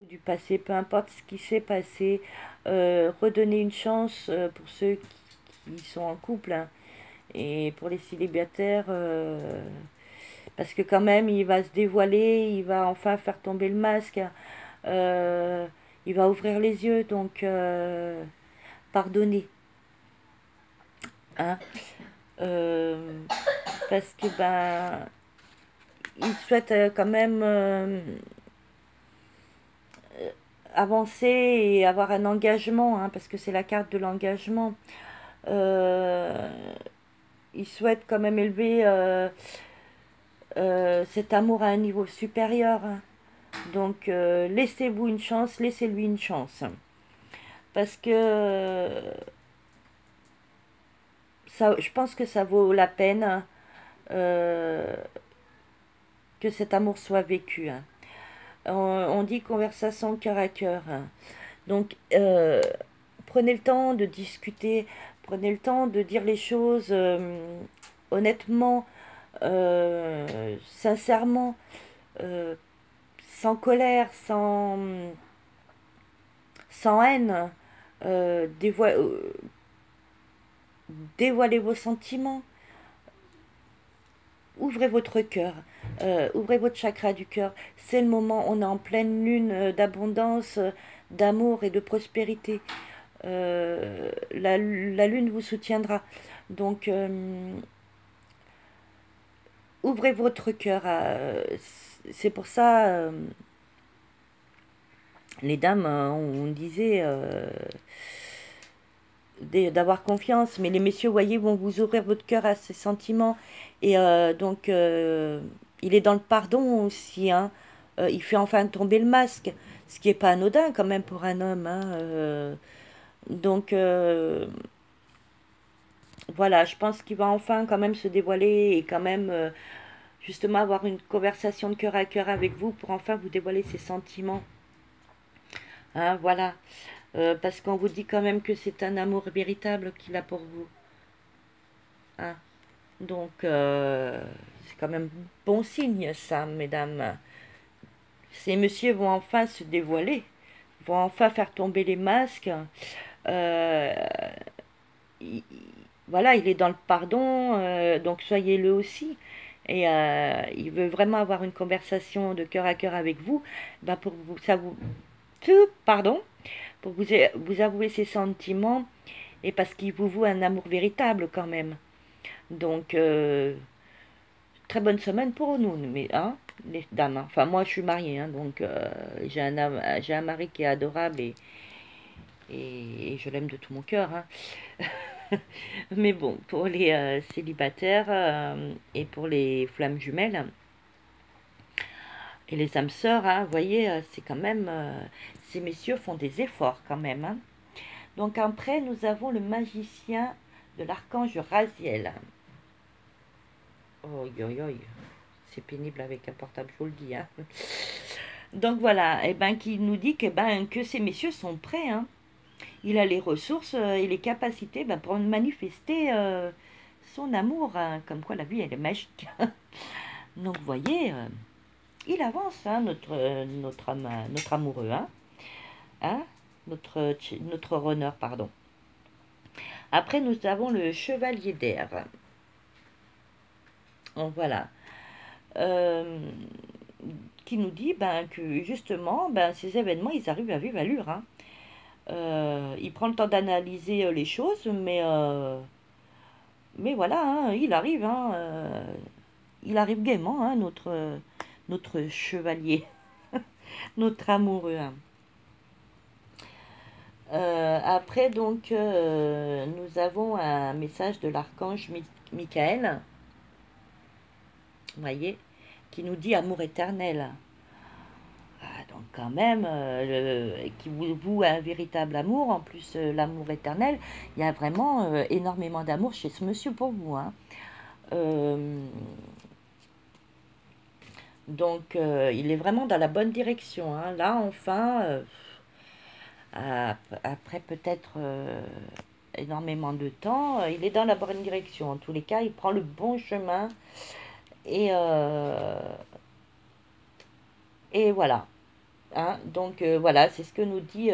du passé, peu importe ce qui s'est passé, redonner une chance pour ceux qui sont en couple, hein, et pour les célibataires, parce que quand même il va se dévoiler, il va enfin faire tomber le masque, euh, il va ouvrir les yeux, donc pardonnez, hein, euh, parce que ben il souhaite quand même avancer et avoir un engagement, hein, parce que c'est la carte de l'engagement. Euh, il souhaite quand même élever cet amour à un niveau supérieur. Donc laissez-vous une chance, laissez-lui une chance. Parce que ça, je pense que ça vaut la peine euh, que cet amour soit vécu, hein. On dit conversation cœur à cœur, hein. Donc prenez le temps de discuter, prenez le temps de dire les choses honnêtement, sincèrement, euh, sans colère, sans haine. Euh, dévoi- euh, dévoilez vos sentiments. Ouvrez votre cœur. Ouvrez votre chakra du cœur. C'est le moment. On est en pleine lune d'abondance, d'amour et de prospérité. La lune vous soutiendra. Donc, ouvrez votre cœur. C'est pour ça, les dames, on disait d'avoir confiance, mais les messieurs, voyez, vont vous ouvrir votre cœur à ces sentiments. Et donc, il est dans le pardon aussi, hein. Il fait enfin tomber le masque, ce qui est pas anodin quand même pour un homme, hein. Donc, voilà, je pense qu'il va enfin quand même se dévoiler et quand même justement avoir une conversation de cœur à cœur avec vous pour enfin vous dévoiler ses sentiments. Hein, voilà. Parce qu'on vous dit quand même que c'est un amour véritable qu'il a pour vous. Hein. Donc, c'est quand même bon signe, ça, mesdames. Ces messieurs vont enfin se dévoiler, vont enfin faire tomber les masques. Euh, il- voilà, il est dans le pardon, donc soyez-le aussi. Et il veut vraiment avoir une conversation de cœur à cœur avec vous, bah pour vous, ça vous, pardon, pour vous avouer ses sentiments et parce qu'il vous voue un amour véritable quand même. Donc, très bonne semaine pour nous, mais, hein, les dames, hein. Enfin, moi, je suis mariée, hein, donc j'ai un mari qui est adorable et je l'aime de tout mon cœur, hein. Mais bon, pour les célibataires et pour les flammes jumelles et les âmes sœurs, hein, vous voyez, c'est quand même... ces messieurs font des efforts quand même, hein. Donc après, nous avons le magicien de l'archange Raziel. Oh, c'est pénible avec un portable, je vous le dis, hein. Donc voilà, et ben, qui nous dit que ces messieurs sont prêts, hein. Il a les ressources et les capacités pour manifester son amour, hein. Comme quoi la vie, elle est magique. Donc vous voyez, il avance, hein, notre amoureux, hein, hein, notre runner, pardon. Après, nous avons le chevalier d'air. Donc voilà. Euh, qui nous dit que justement, ces événements, ils arrivent à vive allure, hein. Il prend le temps d'analyser les choses, mais voilà, hein, il arrive gaiement, hein, notre chevalier, notre amoureux, hein. Après, donc, nous avons un message de l'archange Michael, vous voyez, qui nous dit amour éternel. Ah, donc quand même, qui vous voue un véritable amour, en plus l'amour éternel, il y a vraiment énormément d'amour chez ce monsieur pour vous, hein. Euh, donc il est vraiment dans la bonne direction, hein. Là, enfin, après peut-être énormément de temps, il est dans la bonne direction. En tous les cas, il prend le bon chemin et, euh, et voilà. Hein. Donc voilà, c'est ce que nous dit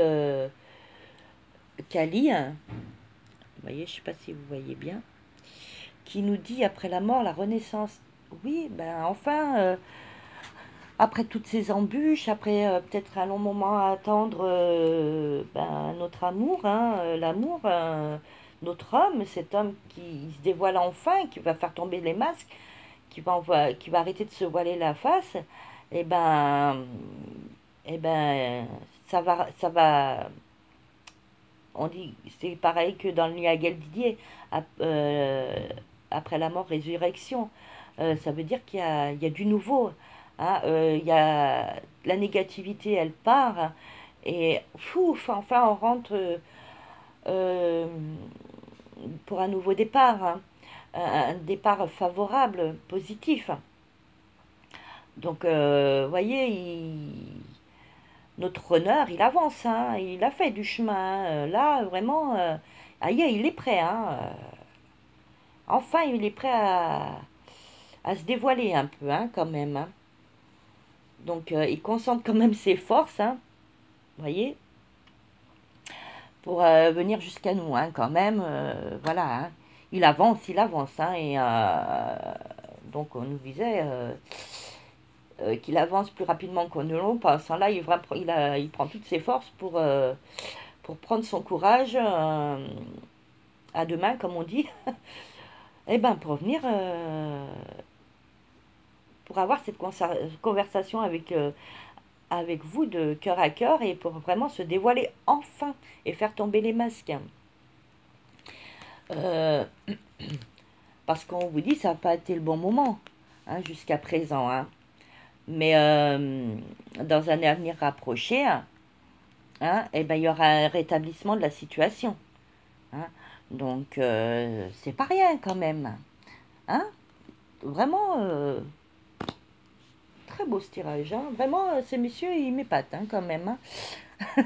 Kali. Vous voyez, je ne sais pas si vous voyez bien. Qui nous dit après la mort, la renaissance. Oui, ben enfin, après toutes ces embûches, après peut-être un long moment à attendre ben, notre amour, hein, l'amour, notre homme, cet homme qui se dévoile enfin, qui va faire tomber les masques, qui va arrêter de se voiler la face, et ben, et ben, ça va, on dit, c'est pareil que dans le Niagel Didier, après la mort, résurrection. Ça veut dire qu'il y a du nouveau. Hein, il y a, la négativité, elle part. Et enfin, on rentre euh, pour un nouveau départ. Hein, un départ favorable, positif. Donc, vous voyez, notre runner, il avance. Hein, il a fait du chemin. Là, vraiment, aïe, il est prêt. Hein, enfin, il est prêt à se dévoiler un peu, hein, quand même. Hein. Donc, il concentre quand même ses forces, hein, vous voyez, pour venir jusqu'à nous, hein, quand même. Voilà, hein. Il avance, hein, et donc on nous disait qu'il avance plus rapidement qu'on ne l'on pense. Hein. Là, il prend toutes ses forces pour prendre son courage à deux mains, comme on dit, et ben pour venir, pour avoir cette conversation avec vous de cœur à cœur et pour vraiment se dévoiler enfin et faire tomber les masques. Euh, parce qu'on vous dit ça n'a pas été le bon moment hein, jusqu'à présent. Hein. Mais dans un avenir rapproché, hein, et ben, il y aura un rétablissement de la situation. Hein. Donc c'est pas rien quand même. Hein. Vraiment très beau ce tirage. Hein. Vraiment, ces messieurs, ils m'épatent hein, quand même. Hein.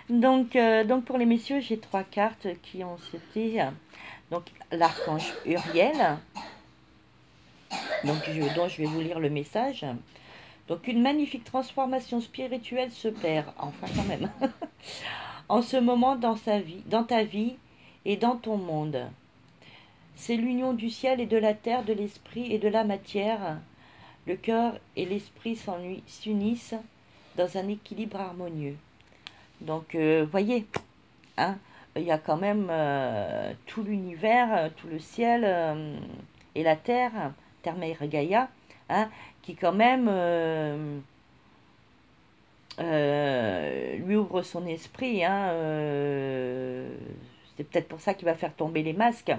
Donc pour les messieurs, j'ai 3 cartes qui ont sauté. Donc l'archange Uriel, dont je vais vous lire le message. Donc une magnifique transformation spirituelle se perd, enfin quand même, en ce moment dans ta vie et dans ton monde. C'est l'union du ciel et de la terre, de l'esprit et de la matière. Le cœur et l'esprit s'unissent dans un équilibre harmonieux. Donc, voyez, hein, il y a quand même tout l'univers, tout le ciel et la terre, Terre-Mère Gaïa, hein, qui quand même lui ouvre son esprit. Hein, c'est peut-être pour ça qu'il va faire tomber les masques.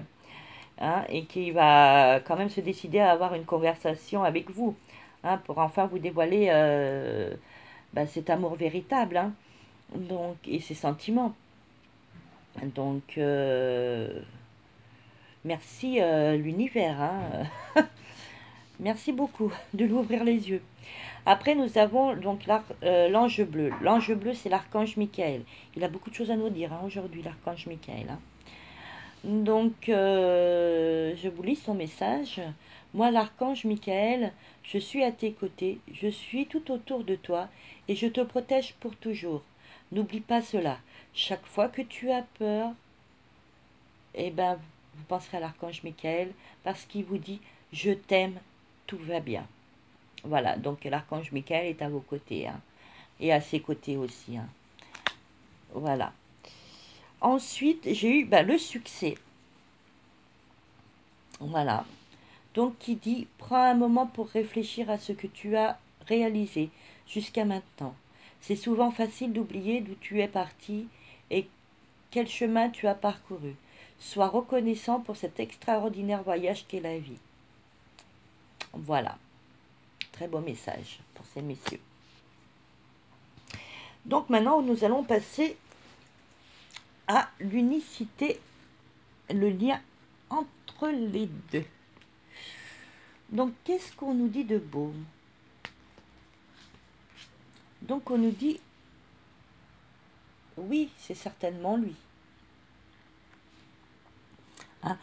Hein, et qui va quand même se décider à avoir une conversation avec vous. Hein, pour enfin vous dévoiler bah, cet amour véritable. Hein, donc, et ses sentiments. Donc, merci l'univers. Hein. Merci beaucoup de l'ouvrir les yeux. Après, nous avons donc l'ange bleu. L'ange bleu, c'est l'archange Michael. Il a beaucoup de choses à nous dire hein, aujourd'hui, l'archange Michael. Hein. Donc, je vous lis son message. Moi, l'archange Michael, je suis à tes côtés, je suis tout autour de toi et je te protège pour toujours. N'oublie pas cela. Chaque fois que tu as peur, eh ben, vous penserez à l'archange Michael parce qu'il vous dit « Je t'aime, tout va bien ». Voilà, donc l'archange Michael est à vos côtés hein, et à ses côtés aussi. Hein. Voilà. Ensuite, j'ai eu le succès. Voilà. Donc, qui dit, prends un moment pour réfléchir à ce que tu as réalisé jusqu'à maintenant. C'est souvent facile d'oublier d'où tu es parti et quel chemin tu as parcouru. Sois reconnaissant pour cet extraordinaire voyage qu'est la vie. Voilà. Très beau message pour ces messieurs. Donc maintenant, nous allons passer à l'unicité, le lien entre les deux. Donc, qu'est-ce qu'on nous dit de beau? Donc, on nous dit, oui, c'est certainement lui. Hein,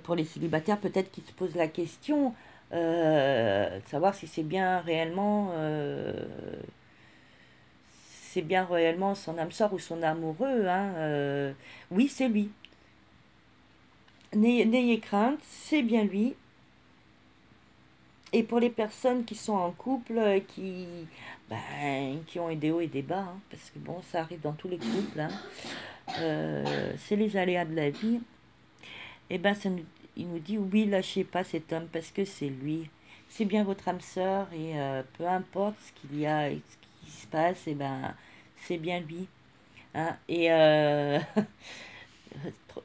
pour les célibataires, peut-être qu'ils se posent la question, de savoir si c'est bien réellement c'est bien réellement son âme sœur ou son amoureux, hein, oui, c'est lui. N'ayez crainte, c'est bien lui. Et pour les personnes qui sont en couple, qui ont des hauts et des bas, hein, parce que bon, ça arrive dans tous les couples, hein, c'est les aléas de la vie, et ben il nous dit oui, lâchez pas cet homme parce que c'est lui, c'est bien votre âme sœur et peu importe ce qu'il y a, ce qui se passe, et ben c'est bien lui, hein, et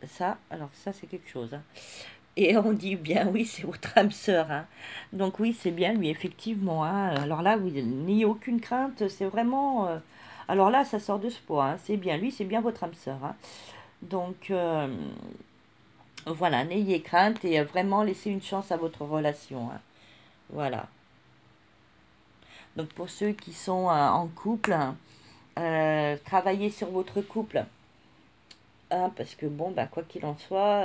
ça, alors ça c'est quelque chose, hein. Et on dit bien oui, c'est votre âme sœur, hein. Donc oui, c'est bien lui, effectivement, hein. Alors là, vous n'ayez aucune crainte, c'est vraiment... alors là, ça sort de ce poids, hein. C'est bien lui, c'est bien votre âme sœur, hein. Donc voilà, n'ayez crainte et vraiment laissez une chance à votre relation, hein. Voilà. Donc pour ceux qui sont en couple, hein, travaillez sur votre couple, hein, parce que bon, bah, quoi qu'il en soit,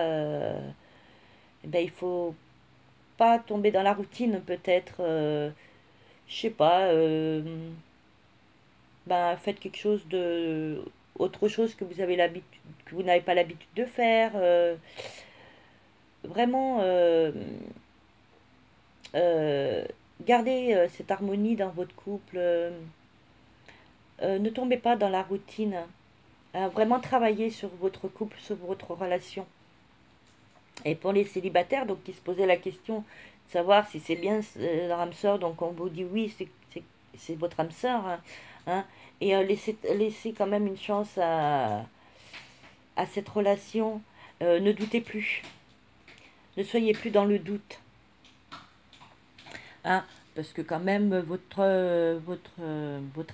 eh ben, il faut pas tomber dans la routine, peut-être, je sais pas, ben, faites quelque chose de autre chose que vous avez l'habitude, que vous n'avez pas l'habitude de faire, vraiment euh, gardez cette harmonie dans votre couple, ne tombez pas dans la routine, hein, vraiment travaillez sur votre couple, sur votre relation. Et pour les célibataires, donc qui se posaient la question de savoir si c'est bien leur âme sœur, donc on vous dit oui, c'est votre âme sœur, hein, hein, et laissez quand même une chance à cette relation. Ne doutez plus, ne soyez plus dans le doute, hein, parce que quand même votre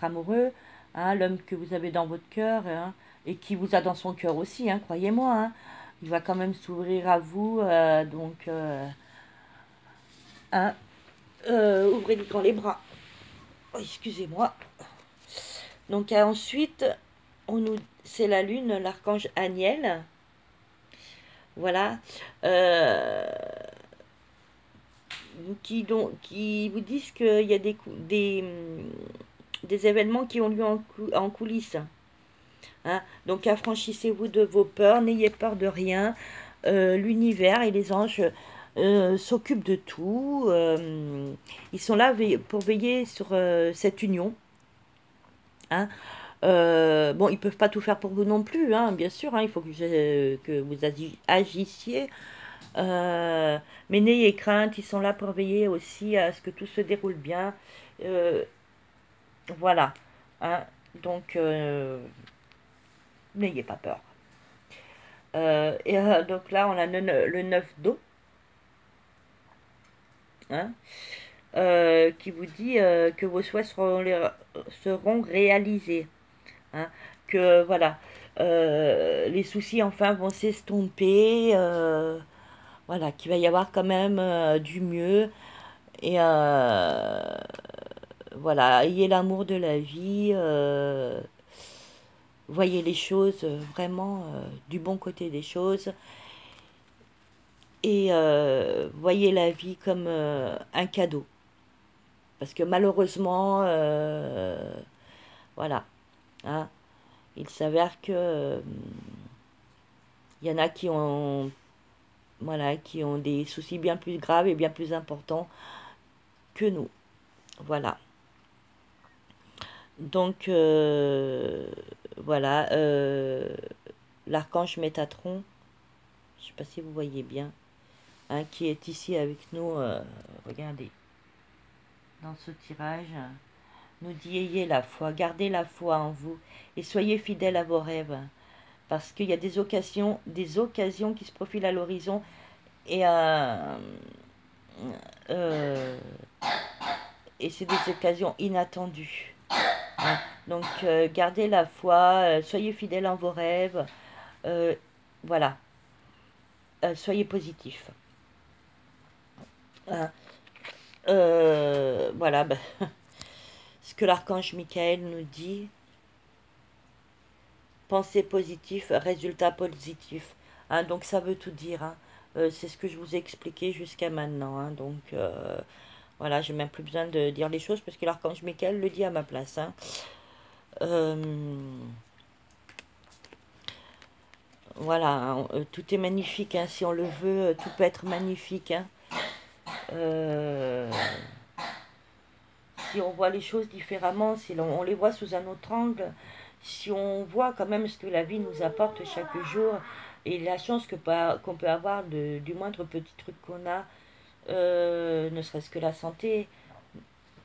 amoureux, hein, l'homme que vous avez dans votre cœur, hein, et qui vous a dans son cœur aussi, hein, croyez-moi, hein, il va quand même s'ouvrir à vous, donc hein, ouvrez grand les bras. Oh, excusez-moi. Donc ensuite, c'est la lune, l'archange Aniel. Voilà. Qui vous disent qu'il y a des événements qui ont lieu en coulisses. Hein. Donc affranchissez-vous de vos peurs, n'ayez peur de rien. L'univers et les anges s'occupent de tout. Ils sont là pour veiller sur cette union. Hein. Bon, ils peuvent pas tout faire pour vous non plus, hein, bien sûr, hein, il faut que vous agissiez. Mais n'ayez crainte, ils sont là pour veiller aussi à ce que tout se déroule bien. Euh, voilà. Hein. Donc, n'ayez pas peur. Donc là, on a le 9 d'eau, hein, qui vous dit que vos souhaits seront réalisés. Hein, que voilà, les soucis enfin vont s'estomper. Voilà, qu'il va y avoir quand même du mieux. Et voilà, ayez l'amour de la vie. Voyez les choses vraiment du bon côté des choses. Et voyez la vie comme un cadeau. Parce que malheureusement, voilà, hein, il s'avère que il y en a qui ont, voilà, qui ont des soucis bien plus graves et bien plus importants que nous. Voilà. Donc, voilà, l'archange Métatron, je ne sais pas si vous voyez bien, hein, qui est ici avec nous, regardez, dans ce tirage, nous dit ayez la foi, gardez la foi en vous et soyez fidèles à vos rêves, parce qu'il y a des occasions qui se profilent à l'horizon et c'est des occasions inattendues. Hein. Donc gardez la foi, soyez fidèles en vos rêves, voilà, soyez positifs. Hein. Voilà, bah, ce que l'archange Michael nous dit, pensée positive, résultat positif. Hein, donc ça veut tout dire. Hein. C'est ce que je vous ai expliqué jusqu'à maintenant. Hein, donc voilà, j'ai même plus besoin de dire les choses parce que l'archange Michael le dit à ma place. Hein. Voilà, hein, tout est magnifique, hein, si on le veut, tout peut être magnifique. Hein. Euh, si on voit les choses différemment, si on les voit sous un autre angle, si on voit quand même ce que la vie nous apporte chaque jour et la chance qu'on peut avoir du moindre petit truc qu'on a, ne serait-ce que la santé,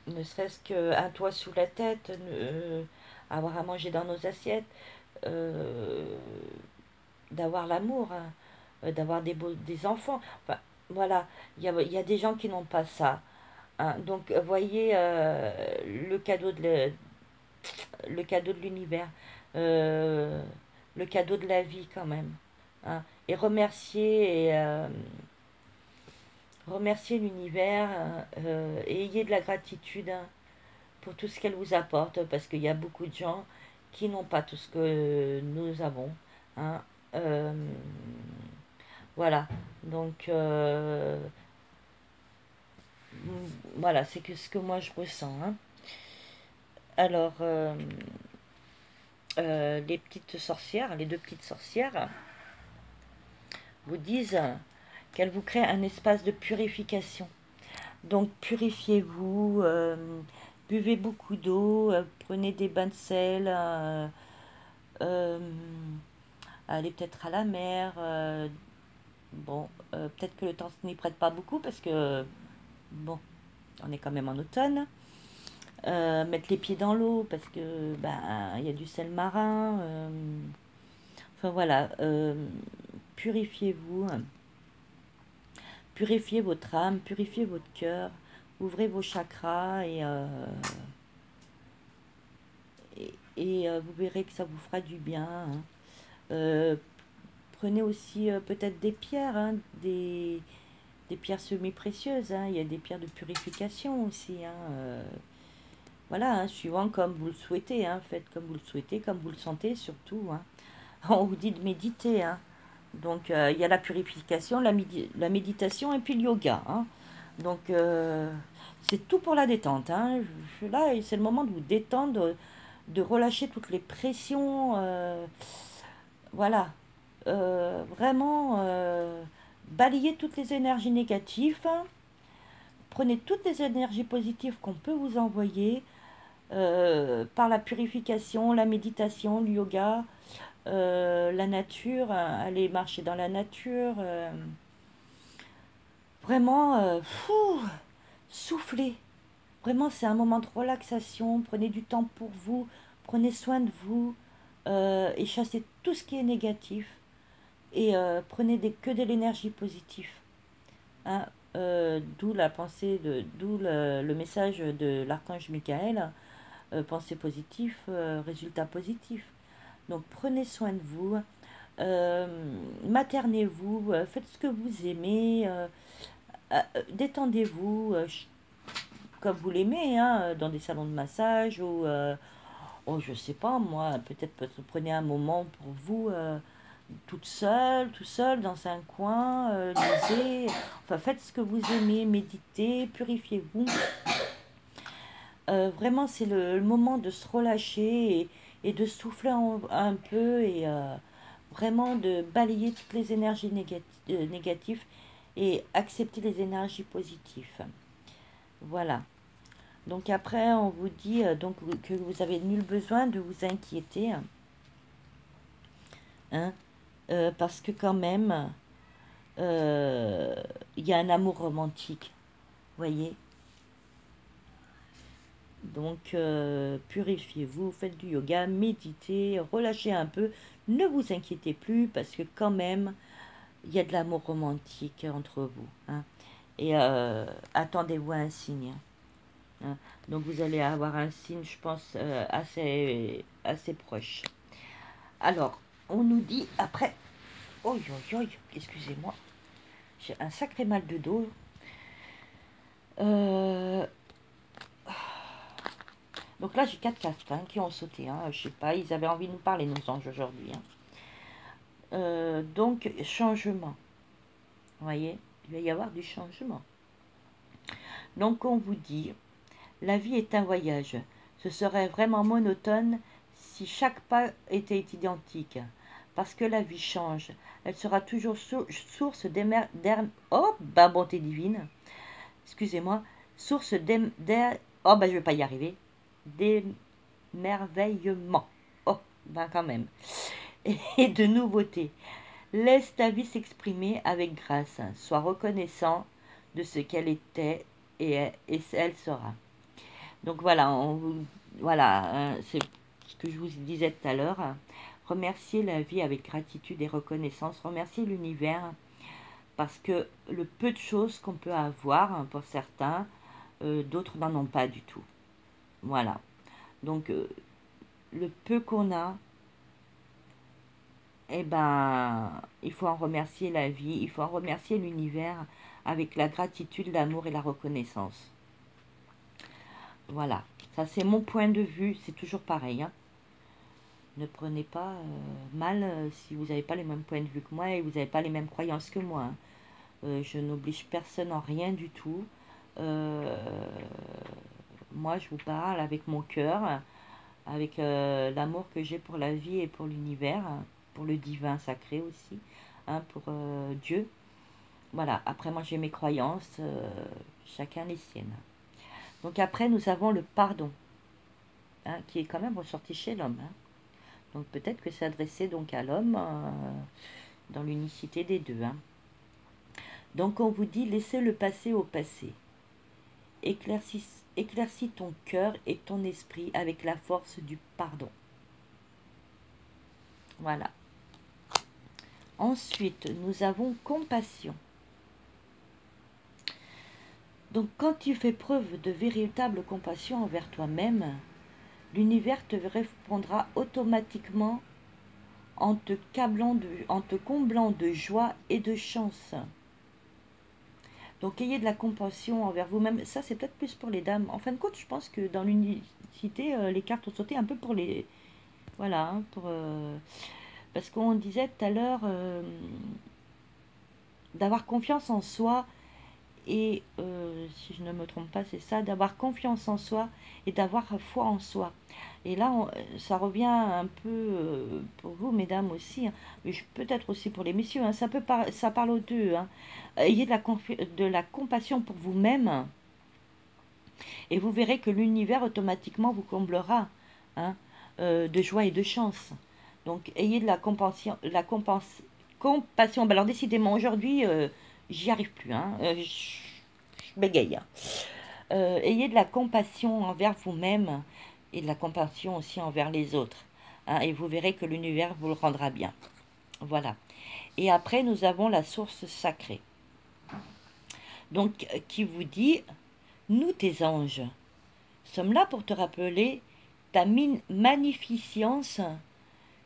ne serait-ce qu'un toit sous la tête, avoir à manger dans nos assiettes, euh, d'avoir l'amour, hein, d'avoir des enfants. Enfin, voilà, il y a des gens qui n'ont pas ça. Hein. Donc, voyez le cadeau de l'univers, euh, le cadeau de la vie quand même. Hein. Et remercier l'univers et ayez de la gratitude, hein, pour tout ce qu'elle vous apporte, parce qu'il y a beaucoup de gens qui n'ont pas tout ce que nous avons. Hein. Euh, voilà, donc voilà, c'est que ce que moi je ressens. Hein. Alors, les petites sorcières, les deux petites sorcières, vous disent qu'elles vous créent un espace de purification. Donc, purifiez-vous, buvez beaucoup d'eau, prenez des bains de sel, euh, allez peut-être à la mer. Bon, peut-être que le temps n'y prête pas beaucoup parce que, bon, on est quand même en automne. Mettre les pieds dans l'eau parce que ben il y a du sel marin. Enfin voilà, purifiez-vous, hein. Purifiez votre âme, purifiez votre cœur, ouvrez vos chakras et vous verrez que ça vous fera du bien. Hein. Euh, Prenez aussi peut-être des pierres, hein, des pierres semi-précieuses. Hein. Il y a des pierres de purification aussi. Hein. Voilà, hein, suivant comme vous le souhaitez, hein, faites comme vous le souhaitez, comme vous le sentez surtout. Hein. On vous dit de méditer. Hein. Donc il y a la purification, la méditation et puis le yoga. Hein. Donc c'est tout pour la détente. Hein. Là, c'est le moment de vous détendre, de relâcher toutes les pressions. Voilà. Vraiment, balayer toutes les énergies négatives. Prenez toutes les énergies positives qu'on peut vous envoyer par la purification, la méditation, le yoga, la nature, aller marcher dans la nature. Vraiment, soufflez. Vraiment, c'est un moment de relaxation. Prenez du temps pour vous. Prenez soin de vous. Et chassez tout ce qui est négatif. Et prenez que de l'énergie positive. Hein. D'où la pensée, d'où le message de l'archange Michael. Pensée positive, résultat positif. Donc prenez soin de vous. Maternez-vous. Faites ce que vous aimez. Détendez-vous comme vous l'aimez, hein, dans des salons de massage ou, oh, je sais pas moi, peut-être prenez un moment pour vous, toute seule, tout seul, dans un coin, lisez, enfin faites ce que vous aimez, méditez, purifiez-vous. Vraiment, c'est le moment de se relâcher et de souffler un peu et vraiment de balayer toutes les énergies négatives et accepter les énergies positives. Voilà. Donc après, on vous dit donc que vous avez nul besoin de vous inquiéter. Hein, parce que quand même, il y a un amour romantique. Voyez. Donc, purifiez-vous, faites du yoga, méditez, relâchez un peu. Ne vous inquiétez plus parce que quand même, il y a de l'amour romantique entre vous. Hein. Et attendez-vous à un signe. Hein. Donc vous allez avoir un signe, je pense, assez proche. Alors, on nous dit après... Oh, excusez-moi. J'ai un sacré mal de dos. Donc là, j'ai 4 casques hein, qui ont sauté. Hein. Je sais pas, ils avaient envie de nous parler, nos anges, aujourd'hui. Hein. Donc, changement. Vous voyez, il va y avoir du changement. Donc, on vous dit, la vie est un voyage. Ce serait vraiment monotone si chaque pas était identique. Parce que la vie change. Elle sera toujours source oh, bah, bonté divine. Excusez-moi. Source oh, bah, je vais pas y arriver. D'émerveillement. Oh, bah, quand même. Et de nouveauté. Laisse ta vie s'exprimer avec grâce. Sois reconnaissant de ce qu'elle était et elle sera. Donc voilà, voilà, c'est ce que je vous disais tout à l'heure. Remercier la vie avec gratitude et reconnaissance. Remercier l'univers parce que le peu de choses qu'on peut avoir, pour certains, d'autres n'en ont pas du tout. Voilà. Donc, le peu qu'on a, eh ben, il faut en remercier la vie, il faut en remercier l'univers avec la gratitude, l'amour et la reconnaissance. Voilà, ça c'est mon point de vue, c'est toujours pareil. Hein. Ne prenez pas mal si vous n'avez pas les mêmes points de vue que moi et vous n'avez pas les mêmes croyances que moi. Hein. Je n'oblige personne en rien du tout. Moi, je vous parle avec mon cœur, avec l'amour que j'ai pour la vie et pour l'univers, pour le divin sacré aussi, hein, pour Dieu. Voilà, après moi j'ai mes croyances, chacun les siennes. Donc après nous avons le pardon, hein, qui est quand même ressorti chez l'homme. Hein. Donc peut-être que c'est adressé donc à l'homme dans l'unicité des deux. Hein. Donc on vous dit laissez le passé au passé. Éclaircis ton cœur et ton esprit avec la force du pardon. Voilà. Ensuite, nous avons compassion. Donc quand tu fais preuve de véritable compassion envers toi-même, l'univers te répondra automatiquement en te comblant de joie et de chance. Donc ayez de la compassion envers vous-même. Ça, c'est peut-être plus pour les dames. En fin de compte, je pense que dans l'unicité, les cartes ont sauté un peu pour les... Voilà, hein, parce qu'on disait tout à l'heure d'avoir confiance en soi. Et si je ne me trompe pas, c'est ça, d'avoir confiance en soi et d'avoir foi en soi. Et là, ça revient un peu pour vous, mesdames aussi, hein, mais peut-être aussi pour les messieurs. Hein, ça parle aux deux. Hein. Ayez de la compassion pour vous-même et vous verrez que l'univers automatiquement vous comblera hein, de joie et de chance. Donc, ayez de la compassion. Compassion. Ben alors, décidément, aujourd'hui, j'y arrive plus. Hein, je bégaye. Hein. Ayez de la compassion envers vous-même et de la compassion aussi envers les autres. Hein, et vous verrez que l'univers vous le rendra bien. Voilà. Et après, nous avons la source sacrée. Donc, qui vous dit, nous tes anges, sommes là pour te rappeler ta magnificence.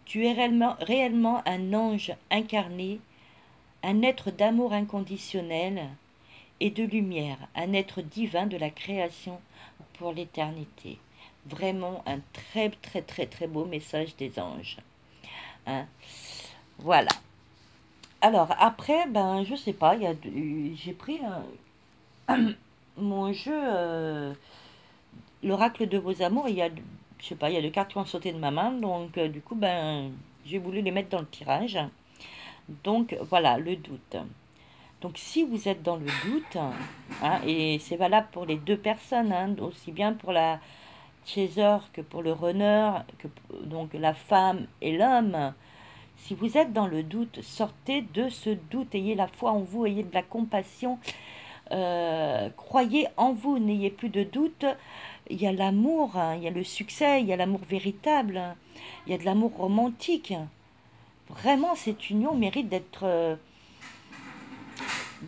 Tu es réellement un ange incarné, un être d'amour inconditionnel et de lumière, un être divin de la création pour l'éternité. Vraiment un très très très très beau message des anges. Hein. Voilà. Alors après, ben je sais pas, j'ai pris mon jeu l'oracle de vos amours. Je sais pas, il y a 2 cartes qui ont sauté de ma main, donc du coup ben j'ai voulu les mettre dans le tirage. Donc voilà, le doute. Donc si vous êtes dans le doute, hein, et c'est valable pour les 2 personnes, hein, aussi bien pour la chaser que pour le runner, donc la femme et l'homme, si vous êtes dans le doute, sortez de ce doute, ayez la foi en vous, ayez de la compassion, croyez en vous, n'ayez plus de doute. Il y a l'amour, hein, il y a le succès, il y a l'amour véritable, hein, il y a de l'amour romantique. Vraiment, cette union mérite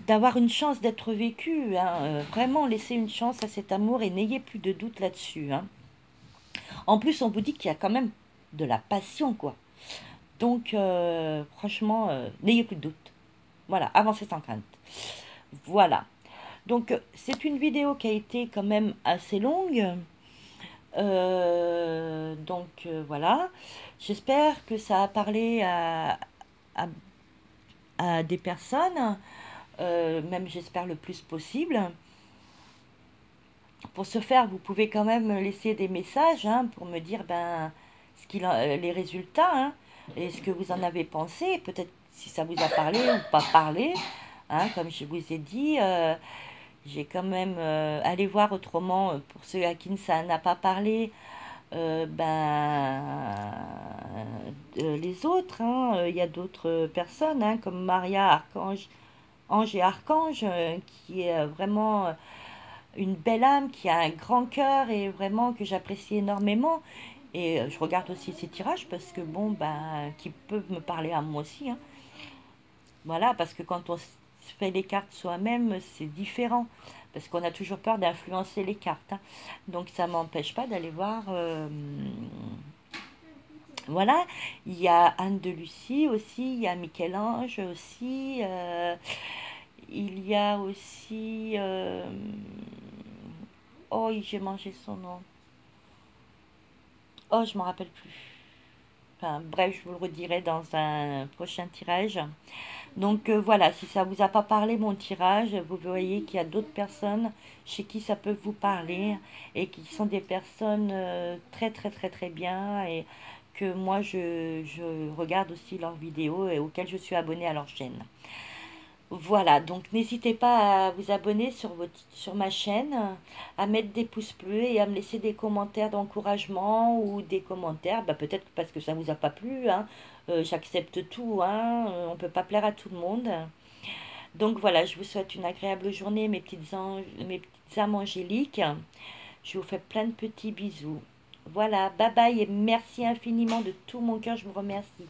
d'avoir une chance d'être vécue. Hein. Vraiment, laissez une chance à cet amour et n'ayez plus de doute là-dessus. Hein. En plus, on vous dit qu'il y a quand même de la passion, quoi. Donc, franchement, n'ayez plus de doute. Voilà, avancez sans crainte. Voilà. Donc, c'est une vidéo qui a été quand même assez longue. Voilà. J'espère que ça a parlé à des personnes. Même j'espère le plus possible. Pour ce faire, vous pouvez quand même laisser des messages hein, pour me dire, ben, les résultats, hein, et ce que vous en avez pensé, peut-être si ça vous a parlé ou pas parlé, hein, comme je vous ai dit, j'ai quand même allé voir autrement, pour ceux à qui ça n'a pas parlé, les autres, hein, il y a d'autres personnes, hein, comme Maria, Archange, Ange et Archange, qui est vraiment une belle âme, qui a un grand cœur et vraiment que j'apprécie énormément. Et je regarde aussi ses tirages parce que bon, ben, qui peuvent me parler à moi aussi, hein. Voilà, parce que quand on fait les cartes soi-même, c'est différent. Parce qu'on a toujours peur d'influencer les cartes, hein. Donc ça m'empêche pas d'aller voir. Voilà, il y a Anne de Lucie aussi, il y a Michel-Ange aussi. Il y a aussi. Oh, j'ai mangé son nom. Oh, je ne me rappelle plus. Enfin, bref, je vous le redirai dans un prochain tirage. Donc voilà, si ça vous a pas parlé mon tirage, vous voyez qu'il y a d'autres personnes chez qui ça peut vous parler et qui sont des personnes très très très très bien et que moi je regarde aussi leurs vidéos et auxquelles je suis abonnée à leur chaîne. Voilà, donc n'hésitez pas à vous abonner sur ma chaîne, à mettre des pouces bleus et à me laisser des commentaires d'encouragement ou des commentaires, bah, peut-être parce que ça vous a pas plu, hein. J'accepte tout, hein, on ne peut pas plaire à tout le monde. Donc voilà, je vous souhaite une agréable journée, mes petites âmes angéliques. Je vous fais plein de petits bisous. Voilà, bye bye et merci infiniment de tout mon cœur, je vous remercie.